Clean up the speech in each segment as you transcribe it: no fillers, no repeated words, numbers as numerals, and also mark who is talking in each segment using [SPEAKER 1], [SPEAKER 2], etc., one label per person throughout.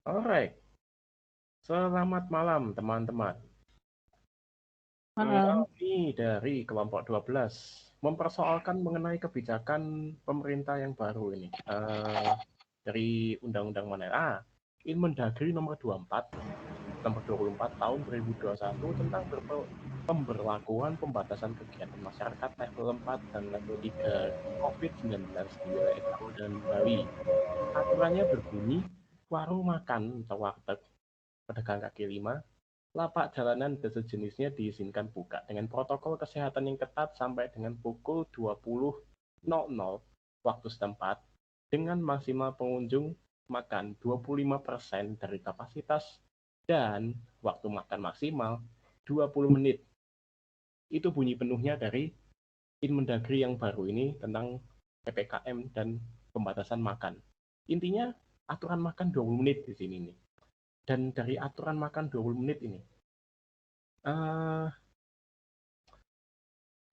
[SPEAKER 1] Alright, selamat malam teman-teman.
[SPEAKER 2] Malam.
[SPEAKER 1] Kami dari kelompok 12 mempersoalkan mengenai kebijakan pemerintah yang baru ini. Dari undang-undang mana? Inmendagri nomor 24 tahun 2021 tentang pemberlakuan pembatasan kegiatan masyarakat level 4 dan level 3 COVID-19 di wilayah Jawa dan Bali. Aturannya berbunyi, warung makan atau warteg, pedagang kaki lima, lapak jalanan dan sejenisnya diizinkan buka dengan protokol kesehatan yang ketat sampai dengan pukul 20.00 waktu setempat dengan maksimal pengunjung makan 25% dari kapasitas dan waktu makan maksimal 20 menit. Itu bunyi penuhnya dari Inmendagri yang baru ini tentang PPKM dan pembatasan makan. Intinya aturan makan 20 menit di sini nih. Dan dari aturan makan 20 menit ini,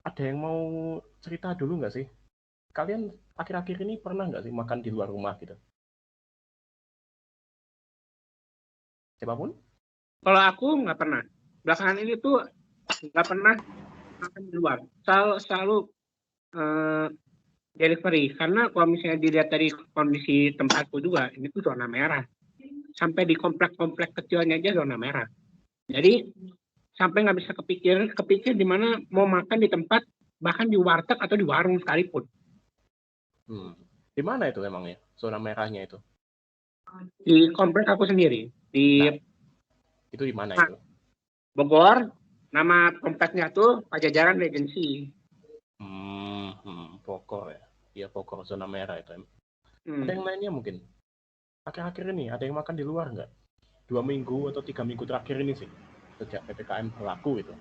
[SPEAKER 1] ada yang mau cerita dulu nggak sih? Kalian akhir-akhir ini pernah nggak sih makan di luar rumah gitu? Siapapun?
[SPEAKER 2] Kalau aku nggak pernah. Belakangan ini tuh nggak pernah makan di luar. Selalu delivery. Karena kalau misalnya dilihat dari kondisi tempatku juga, ini tuh zona merah. Sampai di komplek-komplek kecilnya aja zona merah. Jadi sampai nggak bisa kepikir di mana mau makan di tempat, bahkan di warteg atau di warung sekalipun.
[SPEAKER 1] Di mana itu emangnya? Zona merahnya itu?
[SPEAKER 2] Di komplek aku sendiri. Di
[SPEAKER 1] Nah, itu di mana itu?
[SPEAKER 2] Bogor, nama kompleknya tuh Pajajaran Regency.
[SPEAKER 1] Bogor ya. Iya, Bogor zona merah itu. Ada
[SPEAKER 2] Hmm.
[SPEAKER 1] yang lainnya mungkin? Akhir-akhir ini ada yang makan di luar nggak? 2 minggu atau 3 minggu terakhir ini sih, sejak PPKM berlaku itu.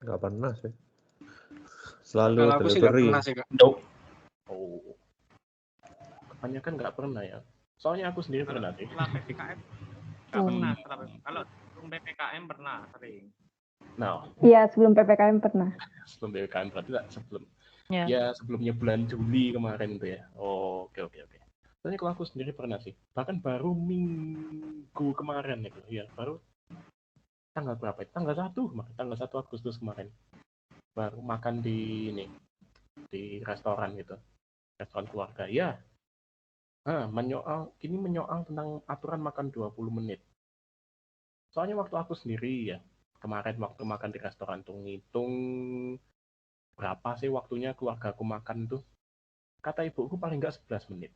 [SPEAKER 3] Nggak pernah sih. Selalu
[SPEAKER 2] Kalau aku sih nggak
[SPEAKER 3] delivery.
[SPEAKER 2] pernah sih, Kak.
[SPEAKER 1] Oh, kebanyakan nggak pernah ya. Soalnya aku sendiri pernah sih.
[SPEAKER 4] Setelah PPKM nggak pernah. Kalau sebelum PPKM pernah sering.
[SPEAKER 1] Nah,
[SPEAKER 5] Iya, sebelum PPKM pernah.
[SPEAKER 1] sebelum PPKM berarti tak sebelum.
[SPEAKER 5] Ya.
[SPEAKER 1] Ya, sebelumnya bulan Juli kemarin itu ya. Oh, oke. Soalnya kalau aku sendiri pernah sih. Bahkan baru minggu kemarin itu. Ya, baru tanggal berapa? Tanggal 1 kemarin. Tanggal 1 Agustus kemarin. Baru makan di ini. Di restoran gitu. Restoran keluarga. Ya, menyoal tentang aturan makan 20 menit. Soalnya waktu aku sendiri ya, kemarin waktu makan di restoran tuh ngitung berapa sih waktunya keluarga aku makan tuh. Kata ibuku paling nggak 11 menit.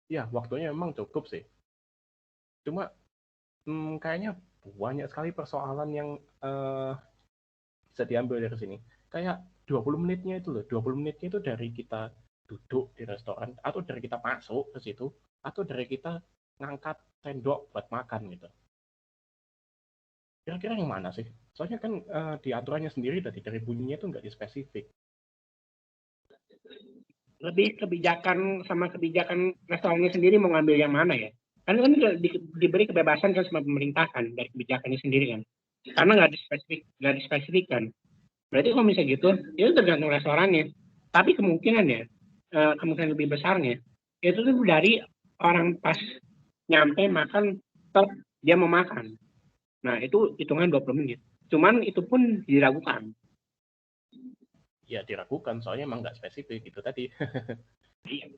[SPEAKER 1] Ya, waktunya memang cukup sih. Cuma kayaknya banyak sekali persoalan yang bisa diambil dari sini. Kayak 20 menitnya itu loh, 20 menitnya itu dari kita duduk di restoran, atau dari kita masuk ke situ, atau dari kita ngangkat sendok buat makan gitu. Kira-kira yang mana sih? Soalnya kan di aturannya sendiri tadi, dari bunyinya itu nggak dispesifik.
[SPEAKER 2] Lebih kebijakan restorannya sendiri mau ngambil yang mana ya? Karena kan diberi kebebasan kan sama pemerintah kan dari kebijakannya sendiri kan. Karena nggak dispesifikkan. Berarti kalau misalnya gitu, itu tergantung restorannya. Tapi kemungkinan lebih besarnya, itu tuh dari orang pas nyampe makan, dia mau makan. Nah, itu hitungan 20 menit. Cuman itu pun diragukan.
[SPEAKER 1] Ya diragukan, soalnya emang nggak spesifik itu tadi.
[SPEAKER 2] Iya.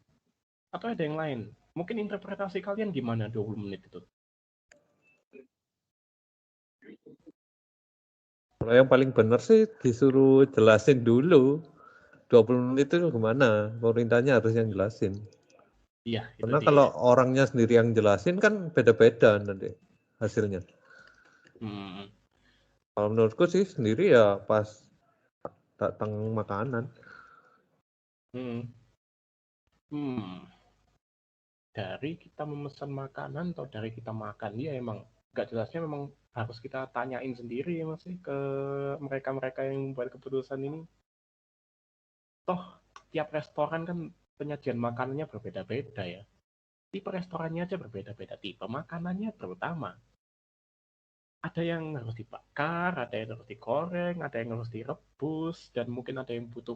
[SPEAKER 1] Atau ada yang lain? Mungkin interpretasi kalian gimana 20 menit itu?
[SPEAKER 3] Kalau yang paling benar sih disuruh jelasin dulu 20 menit itu gimana, pemerintahnya harus yang jelasin.
[SPEAKER 1] Iya, itu
[SPEAKER 3] karena kalau orangnya sendiri yang jelasin kan beda-beda nanti hasilnya. Kalau menurutku sih sendiri ya pas datang makanan.
[SPEAKER 1] Dari kita memesan makanan atau dari kita makan, ya emang nggak jelasnya memang harus kita tanyain sendiri ya masih ke mereka-mereka yang membuat keputusan ini. Toh tiap restoran kan penyajian makanannya berbeda-beda ya. Tipe restorannya aja berbeda-beda, tipe makanannya terutama. Ada yang harus dibakar, ada yang harus digoreng, ada yang harus direbus, dan mungkin ada yang butuh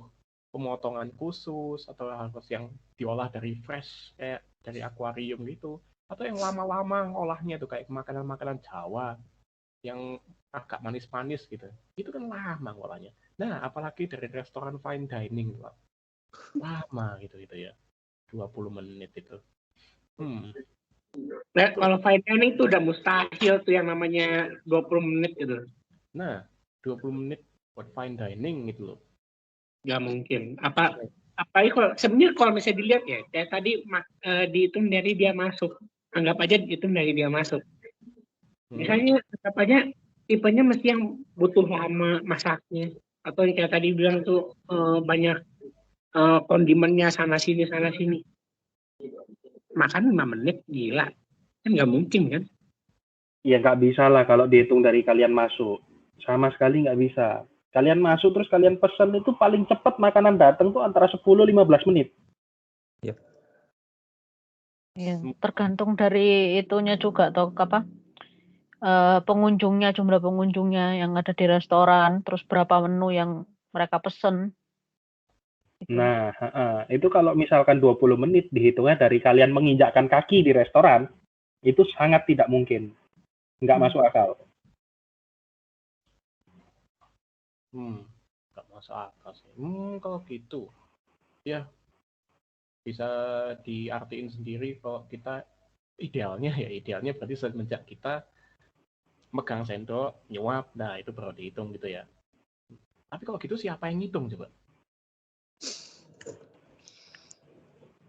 [SPEAKER 1] pemotongan khusus, atau harus yang diolah dari fresh, kayak dari akuarium gitu. Atau yang lama-lama ngolahnya tuh kayak makanan-makanan Jawa yang agak manis-manis gitu. Itu kan lama ngolahnya. Nah, apalagi dari restoran fine dining, Pak. Lama gitu ya. 20 menit itu.
[SPEAKER 2] Nah, kalau fine dining itu udah mustahil tuh yang namanya 20 menit gitu.
[SPEAKER 1] Nah, 20 menit buat fine dining gitu loh.
[SPEAKER 2] Gak mungkin. Kalau sebenarnya kalau misalnya dilihat ya, kayak tadi dihitung dari dia masuk. Anggap aja dihitung dari dia masuk. Misalnya anggap aja tipenya mesti yang butuh lama masaknya. Atau yang kayak tadi bilang tuh banyak kondimennya sana sini. Makan 5 menit, gila. Kan nggak mungkin kan?
[SPEAKER 6] Ya nggak bisa lah kalau dihitung dari kalian masuk. Sama sekali nggak bisa. Kalian masuk terus kalian pesan itu paling cepat makanan datang tuh antara 10-15 menit.
[SPEAKER 7] Ya, tergantung dari itunya juga toh pengunjungnya, jumlah pengunjungnya yang ada di restoran, terus berapa menu yang mereka pesen. Gitu.
[SPEAKER 6] Nah, itu kalau misalkan 20 menit dihitungnya dari kalian menginjakkan kaki di restoran, itu sangat tidak mungkin. Nggak masuk akal.
[SPEAKER 1] Nggak masuk akal sih. Kalau gitu, ya bisa diartiin sendiri kalau kita idealnya berarti semenjak kita megang sendok, nyuap, nah itu baru dihitung gitu ya. Tapi kalau gitu siapa yang ngitung coba?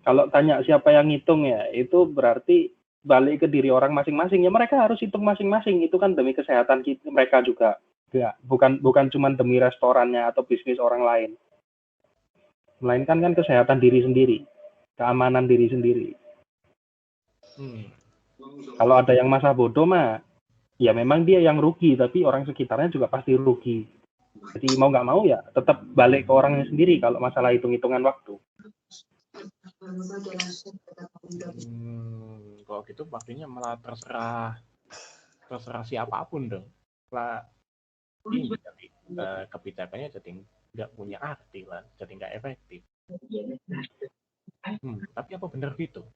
[SPEAKER 6] Kalau tanya siapa yang ngitung ya, itu berarti balik ke diri orang masing-masing. Ya mereka harus hitung masing-masing. Itu kan demi kesehatan mereka juga. Ya, bukan cuma demi restorannya atau bisnis orang lain. Melainkan kan kesehatan diri sendiri, keamanan diri sendiri. Kalau ada yang masa bodoh mah, ya memang dia yang rugi, tapi orang sekitarnya juga pasti rugi. Jadi mau nggak mau ya tetap balik ke orangnya sendiri kalau masalah hitung-hitungan waktu.
[SPEAKER 1] Kalau gitu pastinya malah terserah siapapun dong. Lah ini jadi kebijakannya jadi nggak punya arti lah, jadi nggak efektif. Tapi apa benar gitu?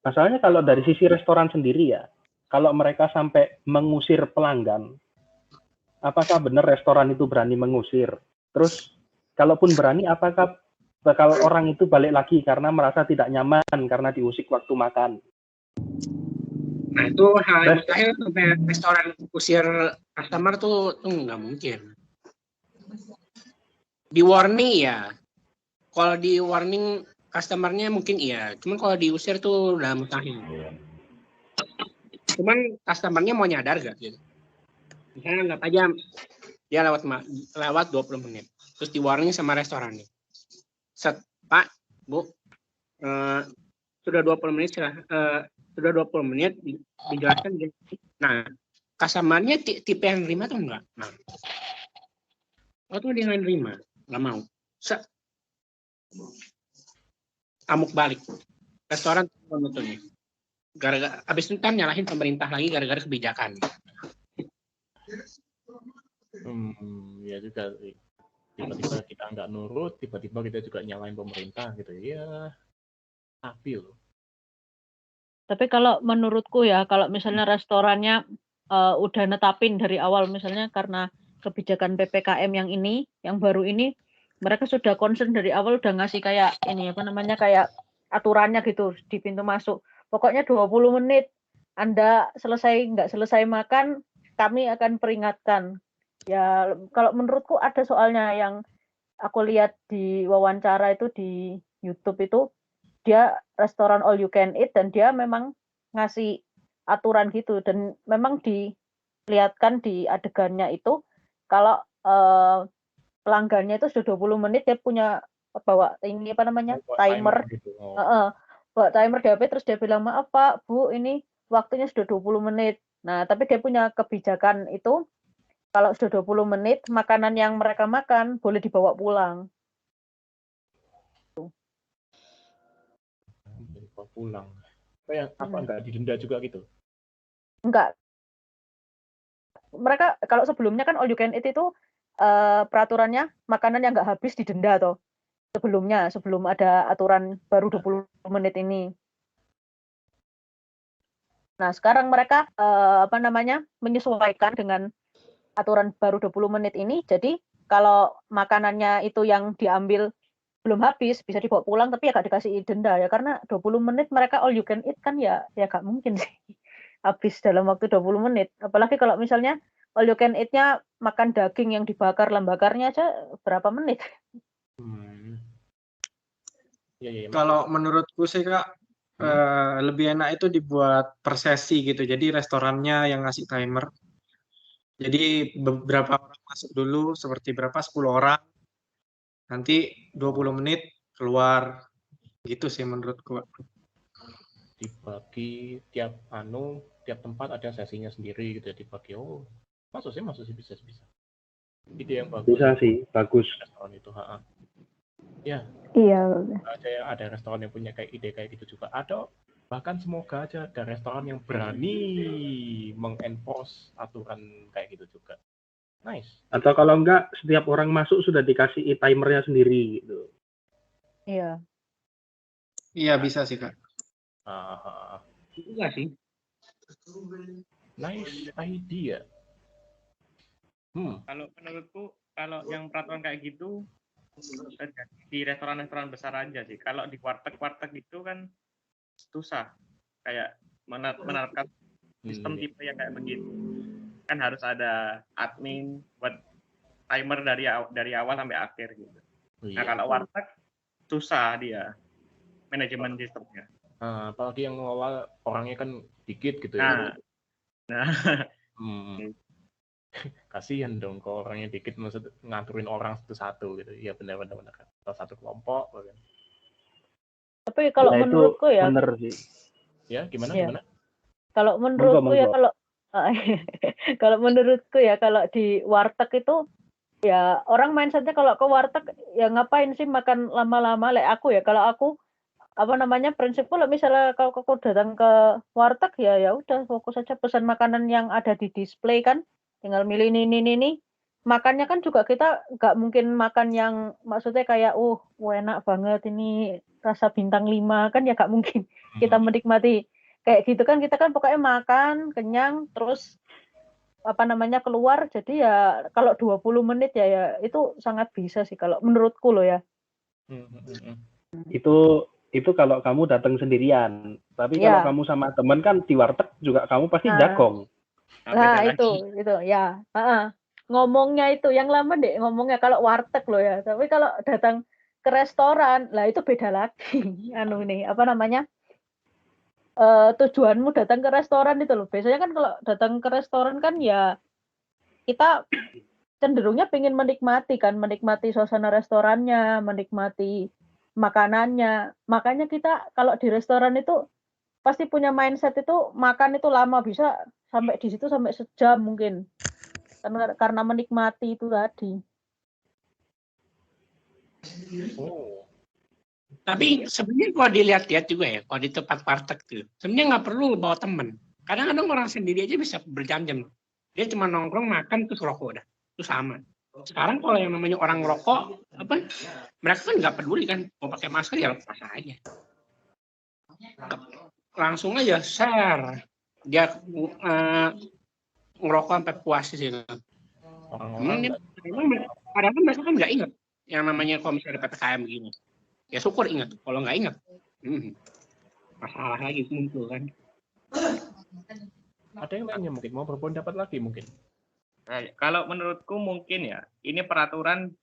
[SPEAKER 6] Masalahnya kalau dari sisi restoran sendiri ya, kalau mereka sampai mengusir pelanggan, apakah benar restoran itu berani mengusir? Terus kalaupun berani, apakah bakal orang itu balik lagi karena merasa tidak nyaman karena diusik waktu makan?
[SPEAKER 2] Nah itu hal yang mustahil sampai restoran usir customer tuh nggak mungkin. Di warning ya, kalau di warning customernya mungkin iya, cuman kalau diusir tuh udah mustahil. Cuman customernya mau nyadar gak gitu? Misalnya anggap aja dia lewat 20 menit, terus di warning sama restorannya. Pak, Bu, sudah 20 menit sudah 20 menit dijelaskan. Nah, customernya tipe yang nerima atau enggak? Nah, waktu dia nggak nerima, nggak mau. Amuk balik. Restoran penutupnya. Gara-gara abis itu kan nyalahin pemerintah lagi gara-gara kebijakan.
[SPEAKER 1] Ya juga sih. Tiba-tiba kita nggak nurut, tiba-tiba kita juga nyalain pemerintah gitu ya. Tapi loh.
[SPEAKER 7] Tapi kalau menurutku ya, kalau misalnya restorannya udah netapin dari awal misalnya karena kebijakan PPKM yang baru ini, mereka sudah concern dari awal udah ngasih kayak kayak aturannya gitu di pintu masuk. Pokoknya 20 menit Anda nggak selesai makan, kami akan peringatkan. Ya kalau menurutku ada soalnya yang aku lihat di wawancara itu di YouTube itu, dia restoran all you can eat dan dia memang ngasih aturan gitu dan memang dilihatkan di adegannya itu kalau pelanggannya itu sudah 20 menit dia punya bawa timer
[SPEAKER 1] gitu.
[SPEAKER 7] bawa timer di HP terus dia bilang maaf Pak Bu ini waktunya sudah 20 menit. Nah tapi dia punya kebijakan itu kalau sudah 20 menit makanan yang mereka makan boleh dibawa pulang.
[SPEAKER 1] Pulang. Apa enggak didenda juga gitu?
[SPEAKER 7] Enggak. Mereka kalau sebelumnya kan all you can eat itu peraturannya makanan yang enggak habis didenda toh. Sebelum ada aturan baru 20 menit ini. Nah, sekarang mereka menyesuaikan dengan aturan baru 20 menit ini. Jadi kalau makanannya itu yang diambil belum habis, bisa dibawa pulang tapi ya gak dikasih denda ya, karena 20 menit mereka all you can eat kan ya gak mungkin sih habis dalam waktu 20 menit. Apalagi kalau misalnya all you can eat-nya makan daging yang dibakar, bakarnya aja berapa menit.
[SPEAKER 1] Ya,
[SPEAKER 8] Kalau menurutku sih Kak, lebih enak itu dibuat per sesi gitu. Jadi restorannya yang ngasih timer. Jadi beberapa orang masuk dulu, seperti berapa, 10 orang. Nanti 20 menit keluar. Gitu sih menurutku.
[SPEAKER 1] dibagi tiap tempat ada sesinya sendiri gitu ya, dibagi. Masuk sih bisa. Ide yang bagus.
[SPEAKER 6] Bisa sih, bagus.
[SPEAKER 1] Restoran itu, ya.
[SPEAKER 5] Iya.
[SPEAKER 1] Ada restoran yang punya kayak ide kayak gitu juga. Ada, bahkan semoga aja ada restoran yang berani mengenforce aturan kayak gitu juga. Nice.
[SPEAKER 6] Atau kalau enggak, setiap orang masuk sudah dikasih timernya sendiri gitu.
[SPEAKER 7] Iya.
[SPEAKER 8] Iya bisa sih Kak.
[SPEAKER 2] Juga sih.
[SPEAKER 1] Nice idea.
[SPEAKER 4] Kalau menurutku, kalau yang peraturan kayak gitu di restoran-restoran besar aja sih. Kalau di warteg itu kan susah kayak menerapkan sistem tipe yang kayak begitu. Kan harus ada admin buat timer dari awal sampai akhir gitu. Nah, kalau warteg susah dia manajemen sistemnya.
[SPEAKER 1] Apalagi yang ngelola orangnya kan dikit gitu ya.
[SPEAKER 4] Nah.
[SPEAKER 1] Kasihan dong kalau orangnya dikit, maksud ngaturin orang satu-satu gitu. Iya benar atau satu kelompok kan.
[SPEAKER 7] Tapi kalau menurutku ya
[SPEAKER 6] bener sih.
[SPEAKER 1] Ya, gimana?
[SPEAKER 7] Kalau menurutku ya kalau menurutku ya kalau di warteg itu ya orang mindsetnya kalau ke warteg ya ngapain sih makan lama-lama. Aku ya kalau aku prinsipku lah misalnya kalau aku datang ke warteg ya udah fokus saja pesan makanan yang ada di display kan, tinggal milih ini. Makannya kan juga kita nggak mungkin makan yang maksudnya kayak enak banget ini rasa bintang 5 kan ya nggak mungkin kita menikmati kayak gitu kan. Kita kan pokoknya makan kenyang terus keluar. Jadi ya kalau 20 menit ya itu sangat bisa sih kalau menurutku loh ya.
[SPEAKER 6] Itu kalau kamu datang sendirian. Tapi kalau kamu sama teman kan di warteg juga kamu pasti jagong.
[SPEAKER 7] Nah itu ya. Ngomongnya itu yang lama deh ngomongnya kalau warteg loh ya. Tapi kalau datang ke restoran lah itu beda lagi. Tujuanmu datang ke restoran itu loh. Biasanya kan kalau datang ke restoran kan ya kita cenderungnya pengen menikmati suasana restorannya, menikmati makanannya. Makanya kita kalau di restoran itu pasti punya mindset itu makan itu lama, bisa sampai di situ sampai sejam mungkin. Karena menikmati itu tadi.
[SPEAKER 2] Tapi sebenarnya kalau dilihat-lihat juga ya, kalau di tempat warteg tuh, sebenarnya nggak perlu bawa temen. Kadang-kadang orang sendiri aja bisa berjam-jam. Dia cuma nongkrong, makan, terus rokok udah. Itu sama. Sekarang kalau yang namanya orang rokok, mereka kan nggak peduli kan, mau pakai masker ya lepas aja. Langsung aja share. Dia ngerokok sampai puas sih. Kadang-kadang mereka kan nggak ingat yang namanya kalau misalnya ada PPKM begini. Ya syukur ingat, kalau nggak ingat, masalah lagi muncul kan.
[SPEAKER 1] Ada yang lainnya mungkin mau berpendapat lagi mungkin.
[SPEAKER 4] Nah, kalau menurutku mungkin ya ini peraturan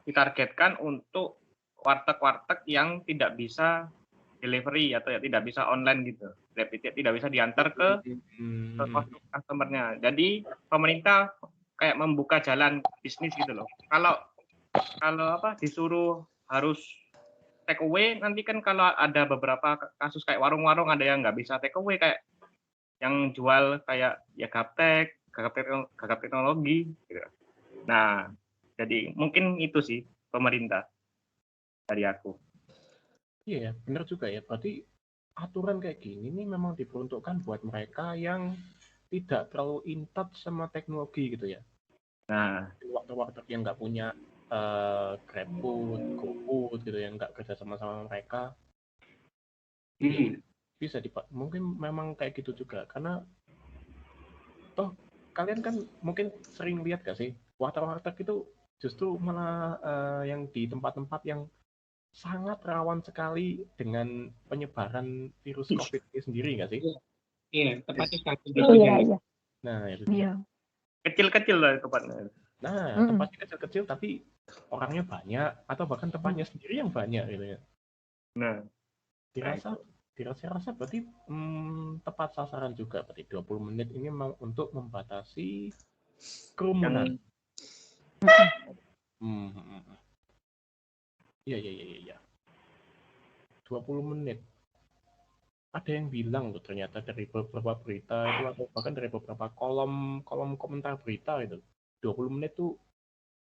[SPEAKER 4] ditargetkan untuk warteg-warteg yang tidak bisa delivery atau ya tidak bisa online gitu, tidak bisa diantar ke customernya. Jadi pemerintah kayak membuka jalan bisnis gitu loh. Kalau disuruh harus take away, nanti kan kalau ada beberapa kasus kayak warung-warung ada yang nggak bisa take away, kayak yang jual kayak ya gaptek teknologi gitu. Nah, jadi mungkin itu sih pemerintah dari aku.
[SPEAKER 1] Iya, benar juga ya. Berarti aturan kayak gini nih memang diperuntukkan buat mereka yang tidak terlalu in touch sama teknologi gitu ya.
[SPEAKER 4] Nah,
[SPEAKER 1] waktu-waktu yang nggak punya GrabFood, GoFood gitu yang nggak kerja sama mereka. bisa mungkin memang kayak gitu juga, karena toh kalian kan mungkin sering lihat gak sih warteg itu justru malah yang di tempat-tempat yang sangat rawan sekali dengan penyebaran virus COVID ini sendiri nggak sih?
[SPEAKER 2] Iya, tepatnya sekali
[SPEAKER 5] Iya,
[SPEAKER 2] gitu kan.
[SPEAKER 5] iya.
[SPEAKER 1] Nah, itu
[SPEAKER 7] Iya.
[SPEAKER 4] Kecil-kecil lah tempatnya.
[SPEAKER 1] Nah,
[SPEAKER 7] Mm-mm.
[SPEAKER 1] tempatnya kecil-kecil tapi orangnya banyak atau bahkan tempatnya sendiri yang banyak gitu ya.
[SPEAKER 4] Nah,
[SPEAKER 1] Dirasa berarti tepat sasaran juga, berarti 20 menit ini memang untuk membatasi kerumunan. Iya. 20 menit. Ada yang bilang tuh ternyata dari beberapa berita itu atau bahkan dari beberapa kolom komentar berita itu 20 menit tuh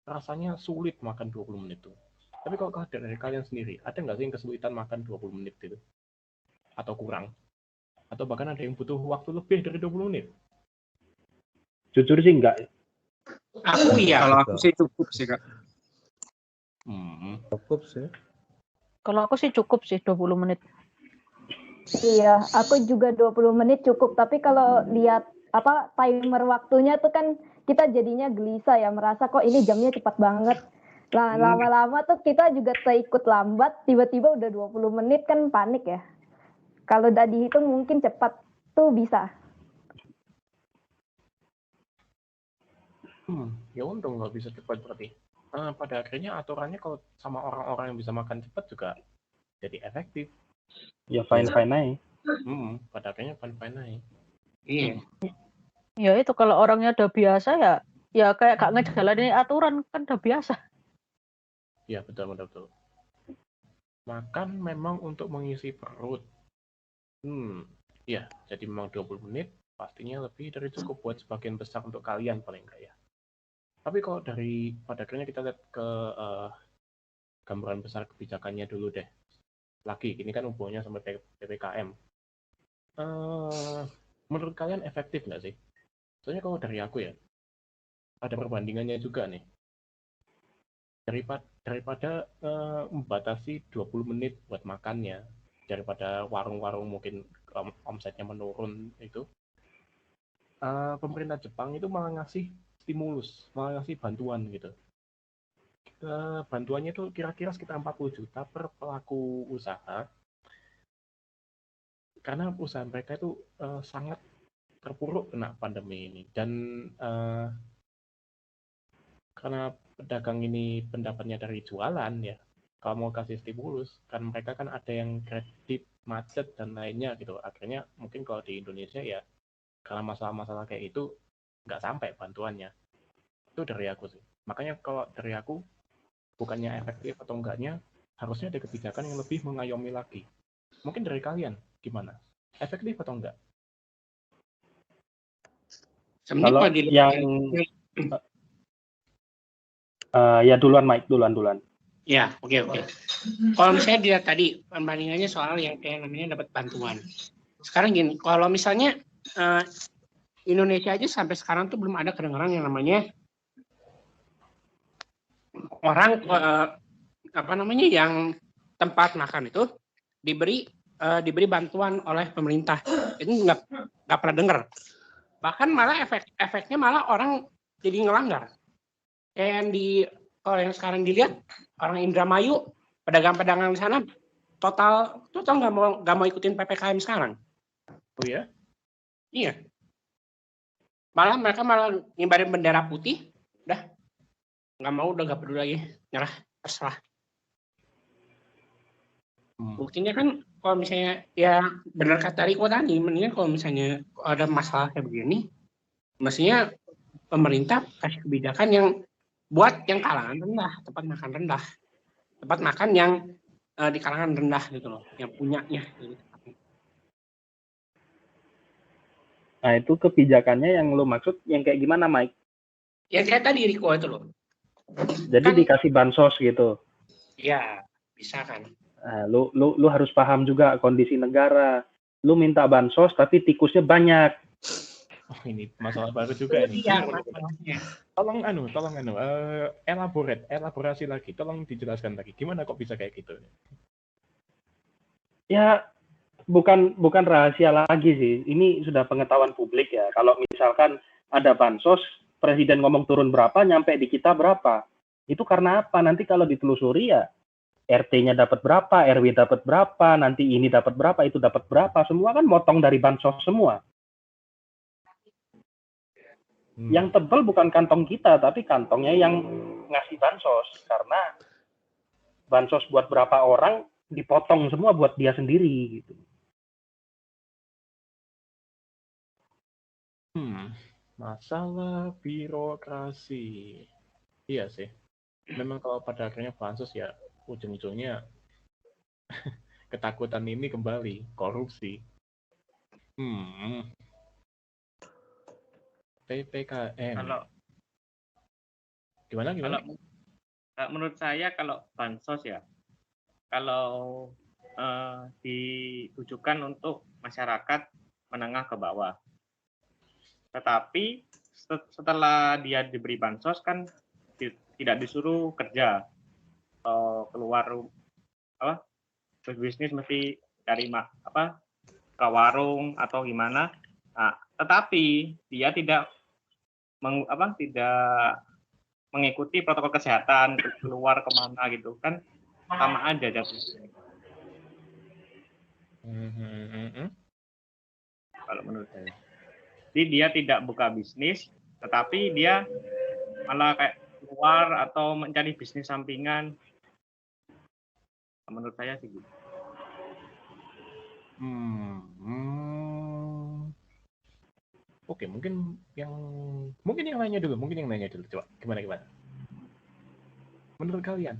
[SPEAKER 1] rasanya sulit makan 20 menit tuh. Tapi kalau dari kalian sendiri, ada nggak sih yang kesulitan makan 20 menit gitu? Atau kurang? Atau bahkan ada yang butuh waktu lebih dari 20 menit?
[SPEAKER 6] Jujur sih enggak.
[SPEAKER 2] Aku iya.
[SPEAKER 8] Kalau aku sih cukup sih, Kak.
[SPEAKER 3] Cukup sih.
[SPEAKER 7] Kalau aku sih cukup sih 20 menit.
[SPEAKER 5] Iya, aku juga 20 menit cukup. Tapi kalau lihat timer waktunya tuh kan kita jadinya gelisah ya, merasa kok ini jamnya cepat banget. Nah, lama-lama tuh kita juga terikut lambat, tiba-tiba udah 20 menit kan panik ya. Kalau udah dihitung mungkin cepat tuh bisa.
[SPEAKER 1] Ya untung nggak bisa cepat berarti. Pada akhirnya aturannya kalau sama orang-orang yang bisa makan cepat juga jadi efektif.
[SPEAKER 6] Ya fine-fine aja.
[SPEAKER 1] Pada akhirnya fine-fine aja.
[SPEAKER 2] Iya.
[SPEAKER 7] Ya itu kalau orangnya udah biasa ya kayak gak ngejalanin aturan kan udah biasa.
[SPEAKER 1] Ya betul. Makan memang untuk mengisi perut. Ya, jadi memang 20 menit pastinya lebih dari cukup buat sebagian besar untuk kalian paling enggak ya. Tapi kalau pada akhirnya kita lihat ke gambaran besar kebijakannya dulu deh. Lagi, ini kan hubungannya sama PPKM. Menurut kalian efektif nggak sih? Soalnya kalau dari aku ya, ada perbandingannya juga nih. Daripada membatasi 20 menit buat makannya, daripada warung-warung mungkin omsetnya menurun itu, pemerintah Jepang itu malah ngasih stimulus, malah ngasih bantuan gitu. Bantuannya itu kira-kira sekitar 40 juta per pelaku usaha, karena usaha mereka itu sangat terpuruk kena pandemi ini. Dan karena pedagang ini pendapatnya dari jualan ya, kalau mau kasih stimulus, kan mereka kan ada yang kredit macet dan lainnya gitu. Akhirnya mungkin kalau di Indonesia ya, karena masalah-masalah kayak itu nggak sampai bantuannya. Itu dari aku sih. Makanya kalau dari aku, bukannya efektif atau enggaknya, harusnya ada kebijakan yang lebih mengayomi lagi. Mungkin dari kalian gimana? Efektif atau enggak?
[SPEAKER 6] Kalau yang ya duluan Mike, duluan.
[SPEAKER 2] Ya, oke. Kalau misalnya dia tadi perbandingannya soal yang kayak namanya dapat bantuan. Sekarang gini, kalau misalnya Indonesia aja sampai sekarang tuh belum ada kedengaran yang namanya orang yang tempat makan itu diberi bantuan oleh pemerintah. Itu nggak pernah dengar. Bahkan malah efeknya malah orang jadi ngelanggar. Kayak kalau yang sekarang dilihat orang Indramayu, pedagang-pedagang di sana total nggak mau ikutin PPKM sekarang.
[SPEAKER 1] Oh ya?
[SPEAKER 2] Iya. Mereka malah ngibarin bendera putih, udah nggak peduli lagi, nyerah, terserah. Buktinya kan kalau misalnya ya benar kata Riko tadi, mendingan kalau misalnya ada masalah kayak begini, mestinya pemerintah kasih kebijakan yang buat yang kalangan rendah, tempat makan yang di kalangan rendah gitu loh, yang punyanya. Gitu.
[SPEAKER 6] Nah itu kebijakannya yang lo maksud yang kayak gimana Mike?
[SPEAKER 2] Yang kayak tadi Riko itu loh.
[SPEAKER 6] Jadi kan, dikasih bansos gitu?
[SPEAKER 2] Ya bisa kan.
[SPEAKER 6] Nah, lu harus paham juga kondisi negara. Lu minta bansos tapi tikusnya banyak.
[SPEAKER 1] Oh ini masalah baru juga ini.
[SPEAKER 2] Iya masalahnya.
[SPEAKER 1] Tolong elaborasi lagi. Tolong dijelaskan lagi. Gimana kok bisa kayak gitu?
[SPEAKER 6] Ya bukan rahasia lagi sih. Ini sudah pengetahuan publik ya. Kalau misalkan ada bansos, presiden ngomong turun berapa, nyampe di kita berapa. Itu karena apa? Nanti kalau ditelusuri ya RT-nya dapat berapa, RW dapat berapa, nanti ini dapat berapa, itu dapat berapa. Semua kan motong dari bansos semua. Yang tebal bukan kantong kita, tapi kantongnya yang ngasih bansos. Karena bansos buat berapa orang dipotong semua buat dia sendiri gitu.
[SPEAKER 1] Masalah birokrasi. Iya sih. Memang kalau pada akhirnya bansos ya ujung-ujungnya ketakutan ini kembali korupsi. PPKM. Gimana?
[SPEAKER 4] Kalau menurut saya kalau bansos ya, kalau ditujukan untuk masyarakat menengah ke bawah. Tetapi setelah dia diberi bansos kan tidak disuruh kerja atau keluar berbisnis mesti cari ke warung atau gimana. Nah, tetapi dia tidak mengikuti protokol kesehatan, keluar kemana gitu kan sama aja jatuhnya. Kalau menurut saya. Jadi dia tidak buka bisnis, tetapi dia malah kayak keluar atau mencari bisnis sampingan. Menurut saya sih gitu.
[SPEAKER 1] Oke, mungkin yang lainnya dulu, coba gimana? Menurut kalian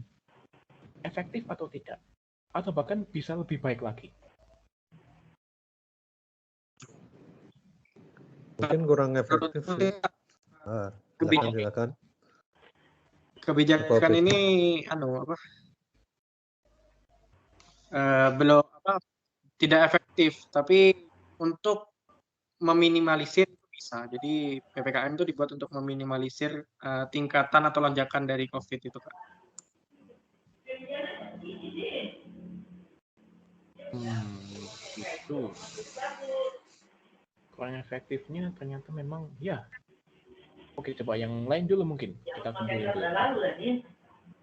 [SPEAKER 1] efektif atau tidak? Atau bahkan bisa lebih baik lagi?
[SPEAKER 3] Mungkin kurang efektif sih. Silakan.
[SPEAKER 8] Kebijakan ini belum tidak efektif, tapi untuk meminimalisir bisa. Jadi PPKM itu dibuat untuk meminimalisir tingkatan atau lonjakan dari COVID itu, Kak.
[SPEAKER 1] Itu kurang efektifnya ternyata memang ya. Oke, coba yang lain dulu mungkin kita kumpulin dulu.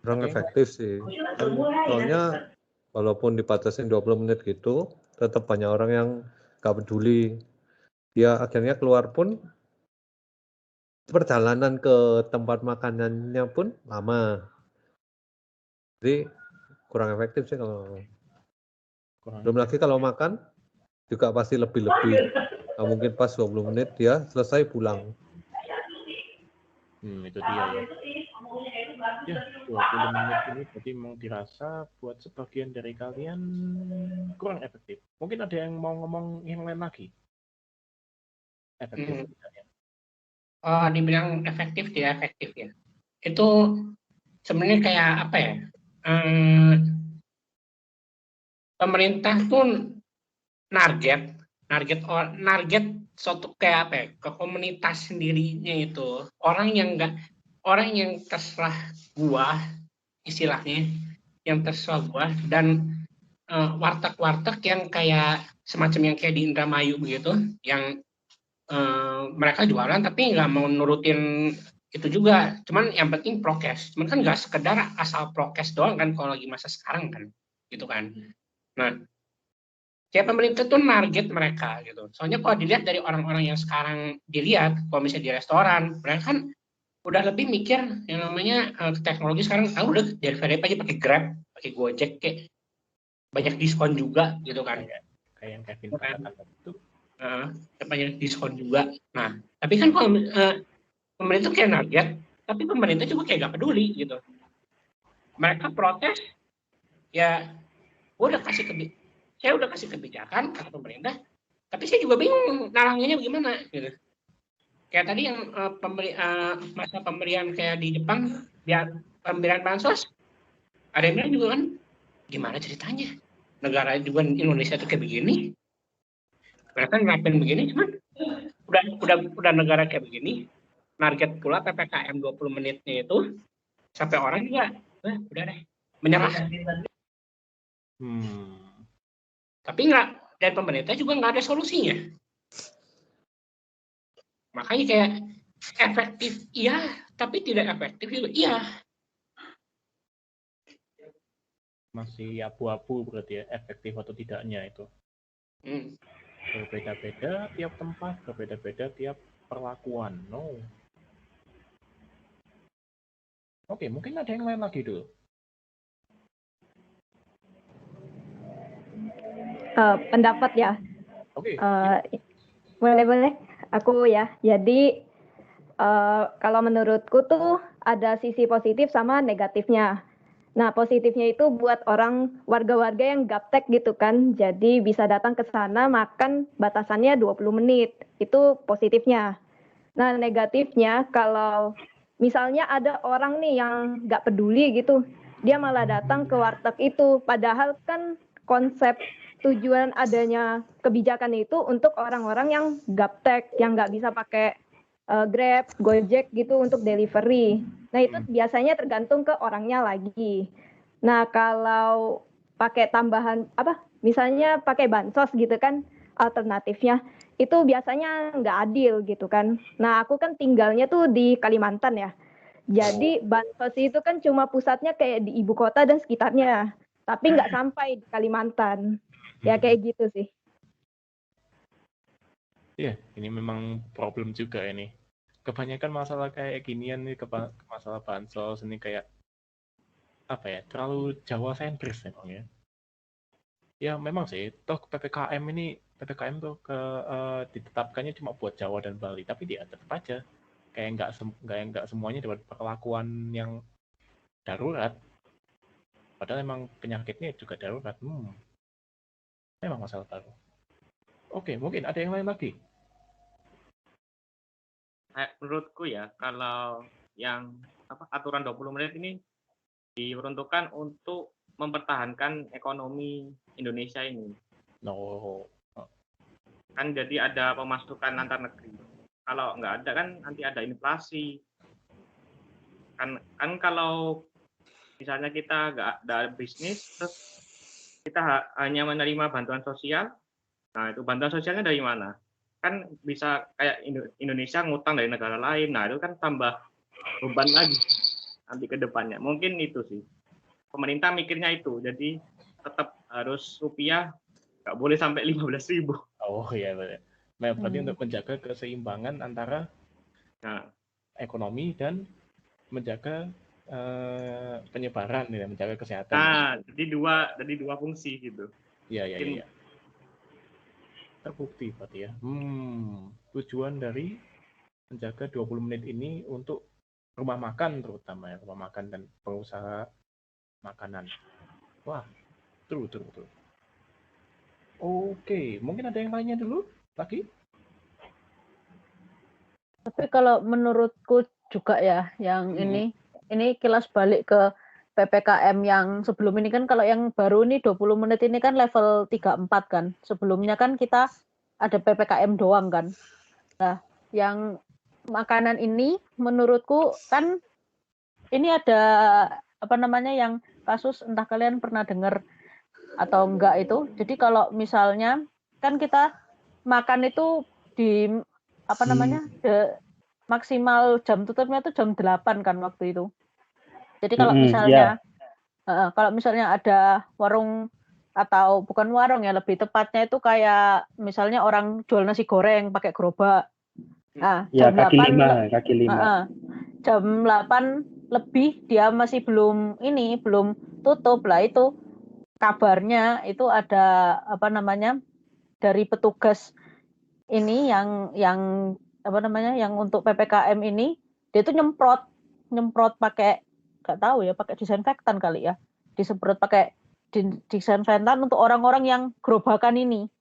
[SPEAKER 3] Kurang efektif sih. Kan soalnya walaupun dibatasin 20 menit gitu, tetap banyak orang yang gak peduli. Ya akhirnya keluar pun perjalanan ke tempat makanannya pun lama. Jadi kurang efektif sih kalau. Belum lagi kalau makan juga pasti lebih-lebih. Nah, mungkin pas 20 menit dia selesai pulang.
[SPEAKER 1] Itu dia ya. Ya, 20 menit ini berarti memang dirasa buat sebagian dari kalian kurang efektif. Mungkin ada yang mau ngomong yang lain lagi? Efektif tidak ya?
[SPEAKER 2] Dibilang efektif tidak efektif ya. Itu sebenarnya kayak apa ya? Pemerintah tuh target suatu kayak apa ya? Ke komunitas sendirinya itu orang yang terserah gua istilahnya, yang terserah gua dan warteg-warteg yang kayak semacam yang kayak di Indramayu begitu, yang mereka jualan tapi nggak mau nurutin itu juga, cuman yang penting prokes, cuman kan nggak sekedar asal prokes doang kan kalau lagi masa sekarang kan, gitu kan. Nah, kayak pemerintah tuh target mereka gitu. Soalnya kalau dilihat dari orang-orang yang sekarang dilihat, kalau misalnya di restoran, mereka kan udah lebih mikir yang namanya teknologi sekarang, udah delivery aja pakai Grab, pakai Gojek, kayak banyak diskon juga gitu kan.
[SPEAKER 1] Kayak yang Kevin katakan itu.
[SPEAKER 2] Banyak diskon juga. Nah, tapi kan kalau pemerintah kayak target, tapi pemerintah juga kayak gak peduli gitu. Mereka protes, ya saya udah kasih kebijakan kata pemerintah, tapi saya juga bingung nalanginnya bagaimana gitu. Kayak tadi yang masa pemberian kayak di Jepang, pemberian bansos, ada yang bilang juga kan, gimana ceritanya? Negara juga Indonesia tuh kayak begini, mereka ngelakuin begini, cuman udah negara kayak begini, target pula PPKM 20 menitnya itu, sampai orang juga, udah deh, menyerah. Tapi dan pemerintah juga nggak ada solusinya. Makanya kayak efektif iya, tapi tidak efektif juga iya.
[SPEAKER 1] Masih abu-abu berarti ya, efektif atau tidaknya itu. Berbeda-beda tiap tempat, berbeda-beda tiap perlakuan. No. Oke, mungkin ada yang lain lagi dulu.
[SPEAKER 5] Pendapat ya.
[SPEAKER 1] Oke.
[SPEAKER 5] Boleh. Aku ya. Jadi kalau menurutku tuh ada sisi positif sama negatifnya. Nah, positifnya itu buat warga-warga yang gaptek gitu kan. Jadi bisa datang ke sana makan batasannya 20 menit. Itu positifnya. Nah, negatifnya kalau misalnya ada orang nih yang nggak peduli gitu, dia malah datang ke warteg itu. Padahal kan konsep tujuan adanya kebijakan itu untuk orang-orang yang gaptek, yang nggak bisa pakai Grab, Gojek gitu untuk delivery. Nah, itu biasanya tergantung ke orangnya lagi. Nah, kalau pakai tambahan misalnya pakai bansos gitu kan, alternatifnya itu biasanya nggak adil gitu kan. Nah, aku kan tinggalnya tuh di Kalimantan ya. Jadi bansos itu kan cuma pusatnya kayak di ibu kota dan sekitarnya, tapi nggak sampai di Kalimantan. Ya kayak gitu sih.
[SPEAKER 1] Iya, ini memang problem juga ini. Kebanyakan masalah kayak ginian nih, masalah bansos ini kayak apa ya, terlalu Jawa sentris memang ya. Ya memang sih, toh PPKM tuh ditetapkannya cuma buat Jawa dan Bali, tapi dia tetap aja kayak nggak semuanya dapat perlakuan yang darurat. Padahal emang penyakitnya juga darurat. Memang masalah baru. Oke, mungkin ada yang lain lagi.
[SPEAKER 4] Menurutku ya, kalau yang aturan 20 menit ini diperuntukkan untuk mempertahankan ekonomi Indonesia ini. Kan jadi ada pemasukan antar negeri. Kalau nggak ada kan nanti ada inflasi. Kan kalau misalnya kita nggak ada bisnis, terus kita hanya menerima bantuan sosial, nah itu bantuan sosialnya dari mana? Kan bisa kayak Indonesia ngutang dari negara lain, nah itu kan tambah beban lagi nanti ke depannya. Mungkin itu sih. Pemerintah mikirnya itu, jadi tetap harus rupiah nggak boleh sampai 15.000.
[SPEAKER 1] Oh iya, berarti untuk menjaga keseimbangan antara ekonomi dan menjaga penyebaran, ya, menjaga kesehatan.
[SPEAKER 4] Nah, jadi dua fungsi gitu.
[SPEAKER 1] Iya. Terbukti berarti ya. Tujuan dari menjaga 20 menit ini untuk rumah makan terutama ya, rumah makan dan pengusaha makanan. Wah, true. Oke, mungkin ada yang lainnya dulu lagi?
[SPEAKER 7] Tapi kalau menurutku juga ya, yang ini kilas balik ke PPKM yang sebelum ini kan, kalau yang baru ini 20 menit ini kan level 34 kan. Sebelumnya kan kita ada PPKM doang kan. Nah, yang makanan ini menurutku kan ini ada yang kasus, entah kalian pernah dengar atau enggak itu. Jadi kalau misalnya kan kita makan itu di maksimal jam tutupnya itu jam 8 kan waktu itu. Jadi kalau misalnya ada warung, atau bukan warung ya, lebih tepatnya itu kayak misalnya orang jual nasi goreng pakai gerobak. Nah, jam 8 jam 8 lebih dia masih belum tutup lah, itu kabarnya itu ada dari petugas ini yang untuk PPKM ini, dia itu nyemprot pakai, nggak tahu ya, pakai disinfektan kali ya, disemprot pakai disinfektan untuk orang-orang yang gerobakan ini.